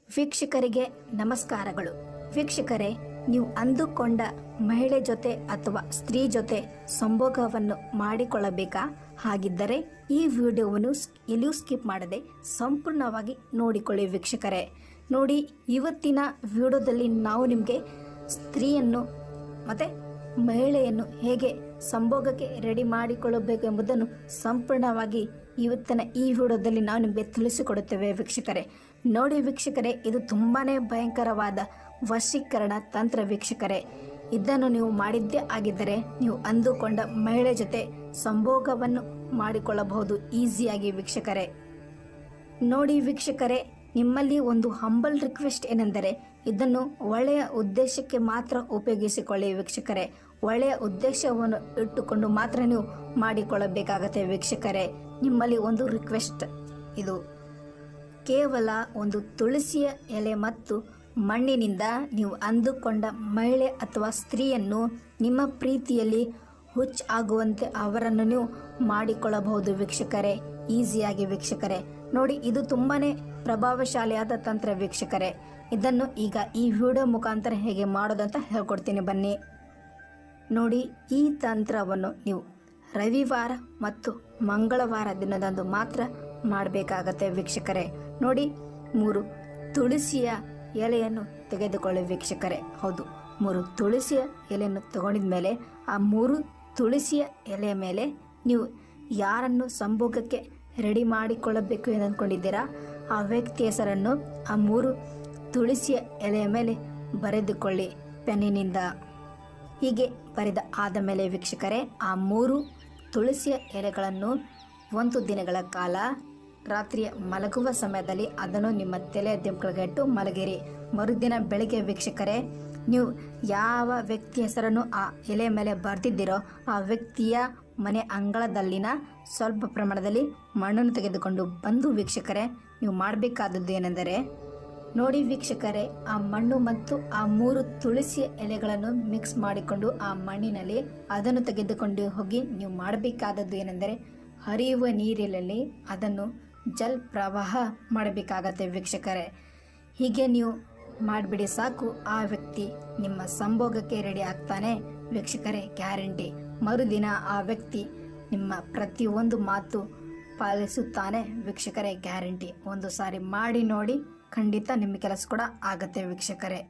ವೀಕ್ಷಕರಿಗೆ ನಮಸ್ಕಾರಗಳು. ವೀಕ್ಷಕರೇ, ನೀವು ಅಂದುಕೊಂಡ ಮಹಿಳೆ ಜೊತೆ ಅಥವಾ ಸ್ತ್ರೀ ಜೊತೆ ಸಂಭೋಗವನ್ನು ಮಾಡಿಕೊಳ್ಳಬೇಕಾ? ಹಾಗಿದ್ದರೆ ಈ ವಿಡಿಯೋವನ್ನು ಎಲ್ಲಿಯೂ ಸ್ಕಿಪ್ ಮಾಡದೆ ಸಂಪೂರ್ಣವಾಗಿ ನೋಡಿಕೊಳ್ಳಿ ವೀಕ್ಷಕರೇ. ನೋಡಿ, ಇವತ್ತಿನ ವಿಡಿಯೋದಲ್ಲಿ ನಾವು ನಿಮಗೆ ಸ್ತ್ರೀಯನ್ನು ಮತ್ತು ಮಹಿಳೆಯನ್ನು ಹೇಗೆ ಸಂಭೋಗಕ್ಕೆ ರೆಡಿ ಮಾಡಿಕೊಳ್ಳಬೇಕು ಎಂಬುದನ್ನು ಸಂಪೂರ್ಣವಾಗಿ ಇವತ್ತಿನ ಈ ವಿಡಿಯೋದಲ್ಲಿ ನಾವು ನಿಮಗೆ ತಿಳಿಸಿಕೊಡುತ್ತೇವೆ ವೀಕ್ಷಕರೇ. ನೋಡಿ ವೀಕ್ಷಕರೇ, ಇದು ತುಂಬಾ ಭಯಂಕರವಾದ ವಶೀಕರಣ ತಂತ್ರ ವೀಕ್ಷಕರೇ. ಇದನ್ನು ನೀವು ಮಾಡಿದ್ದೇ ಆಗಿದ್ದರೆ ನೀವು ಅಂದುಕೊಂಡ ಮಹಿಳೆ ಜೊತೆ ಸಂಭೋಗವನ್ನು ಮಾಡಿಕೊಳ್ಳಬಹುದು ಈಸಿಯಾಗಿ ವೀಕ್ಷಕರೇ. ನೋಡಿ ವೀಕ್ಷಕರೇ, ನಿಮ್ಮಲ್ಲಿ ಒಂದು ಹಂಬಲ್ ರಿಕ್ವೆಸ್ಟ್ ಏನೆಂದರೆ ಇದನ್ನು ಒಳ್ಳೆಯ ಉದ್ದೇಶಕ್ಕೆ ಮಾತ್ರ ಉಪಯೋಗಿಸಿಕೊಳ್ಳಿ ವೀಕ್ಷಕರೇ. ಒಳ್ಳೆಯ ಉದ್ದೇಶವನ್ನು ಇಟ್ಟುಕೊಂಡು ಮಾತ್ರ ನೀವು ಮಾಡಿಕೊಳ್ಳಬೇಕಾಗತ್ತೆ ವೀಕ್ಷಕರೇ. ನಿಮ್ಮಲ್ಲಿ ಒಂದು ರಿಕ್ವೆಸ್ಟ್, ಇದು ಕೇವಲ ಒಂದು ತುಳಸಿಯ ಎಲೆ ಮತ್ತು ಮಣ್ಣಿನಿಂದ ನೀವು ಅಂದುಕೊಂಡ ಮಹಿಳೆ ಅಥವಾ ಸ್ತ್ರೀಯನ್ನು ನಿಮ್ಮ ಪ್ರೀತಿಯಲ್ಲಿ ಹುಚ್ಚಾಗುವಂತೆ ಅವರನ್ನು ನೀವು ಮಾಡಿಕೊಳ್ಳಬಹುದು ವೀಕ್ಷಕರೇ, ಈಸಿಯಾಗಿ ವೀಕ್ಷಕರೇ. ನೋಡಿ, ಇದು ತುಂಬಾ ಪ್ರಭಾವಶಾಲಿಯಾದ ತಂತ್ರ ವೀಕ್ಷಕರೇ. ಇದನ್ನು ಈಗ ಈ ವಿಡಿಯೋ ಮುಖಾಂತರ ಹೇಗೆ ಮಾಡೋದಂತ ಹೇಳ್ಕೊಡ್ತೀನಿ ಬನ್ನಿ. ನೋಡಿ, ಈ ತಂತ್ರವನ್ನು ನೀವು ರವಿವಾರ ಮತ್ತು ಮಂಗಳವಾರ ದಿನದಂದು ಮಾತ್ರ ಮಾಡಬೇಕಾಗತ್ತೆ ವೀಕ್ಷಕರೇ. ನೋಡಿ, 3 ತುಳಸಿಯ ಎಲೆಯನ್ನು ತೆಗೆದುಕೊಳ್ಳಿ ವೀಕ್ಷಕರೇ. ಹೌದು, 3 ತುಳಸಿಯ ಎಲೆಯನ್ನು ತಗೊಂಡಿದ ಮೇಲೆ ಆ 3 ತುಳಸಿಯ ಎಲೆಯ ಮೇಲೆ ನೀವು ಯಾರನ್ನು ಸಂಭೋಗಕ್ಕೆ ರೆಡಿ ಮಾಡಿಕೊಳ್ಳಬೇಕು ಎಂದು ಅಂದ್ಕೊಂಡಿದ್ದೀರಾ ಆ ವ್ಯಕ್ತಿ ಹೆಸರನ್ನು ಆ 3 ತುಳಸಿಯ ಎಲೆಯ ಮೇಲೆ ಬರೆದುಕೊಳ್ಳಿ ಪೆನ್ನಿನಿಂದ. ಹೀಗೆ ಬರೆದ ಆದ ಮೇಲೆ ವೀಕ್ಷಕರೇ, ಆ 3 ತುಳಸಿಯ ಎಲೆಗಳನ್ನು 1 ದಿನಗಳ ಕಾಲ ರಾತ್ರಿಯ ಮಲಗುವ ಸಮಯದಲ್ಲಿ ಅದನ್ನು ನಿಮ್ಮ ತಲೆಯ ದಿಂಪುಗಳಿಗೆ ಇಟ್ಟು ಮಲಗಿರಿ. ಮರುದಿನ ಬೆಳಗ್ಗೆ ವೀಕ್ಷಕರೇ, ನೀವು ಯಾವ ವ್ಯಕ್ತಿ ಹೆಸರನ್ನು ಆ ಎಲೆ ಮೇಲೆ ಬರೆದಿದ್ದೀರೋ ಆ ವ್ಯಕ್ತಿಯ ಮನೆ ಅಂಗಳದಲ್ಲಿನ ಸ್ವಲ್ಪ ಪ್ರಮಾಣದಲ್ಲಿ ಮಣ್ಣನ್ನು ತೆಗೆದುಕೊಂಡು ಬಂದು ವೀಕ್ಷಕರೇ, ನೀವು ಮಾಡಬೇಕಾದದ್ದು ಏನೆಂದರೆ, ನೋಡಿ ವೀಕ್ಷಕರೇ, ಆ ಮಣ್ಣು ಮತ್ತು ಆ 3 ತುಳಸಿಯ ಎಲೆಗಳನ್ನು ಮಿಕ್ಸ್ ಮಾಡಿಕೊಂಡು ಆ ಮಣ್ಣಿನಲ್ಲಿ ಅದನ್ನು ತೆಗೆದುಕೊಂಡು ಹೋಗಿ ನೀವು ಮಾಡಬೇಕಾದದ್ದು ಏನೆಂದರೆ, ಹರಿಯುವ ನೀರಿನಲ್ಲಿ ಅದನ್ನು ಜಲ್ ಪ್ರವಾಹ ಮಾಡಬೇಕಾಗತ್ತೆ ವೀಕ್ಷಕರೇ. ಹೀಗೆ ನೀವು ಮಾಡಿಬಿಡಿ ಸಾಕು, ಆ ವ್ಯಕ್ತಿ ನಿಮ್ಮ ಸಂಭೋಗಕ್ಕೆ ರೆಡಿ ಆಗ್ತಾನೆ ವೀಕ್ಷಕರೇ, ಗ್ಯಾರಂಟಿ. ಮರುದಿನ ಆ ವ್ಯಕ್ತಿ ನಿಮ್ಮ ಪ್ರತಿಯೊಂದು ಮಾತು ಪಾಲಿಸುತ್ತಾನೆ ವೀಕ್ಷಕರೇ, ಗ್ಯಾರಂಟಿ. ಒಂದು ಸಾರಿ ಮಾಡಿ ನೋಡಿ, ಖಂಡಿತ ನಿಮ್ಮ ಕೆಲಸ ಕೂಡ ಆಗತ್ತೆ ವೀಕ್ಷಕರೇ.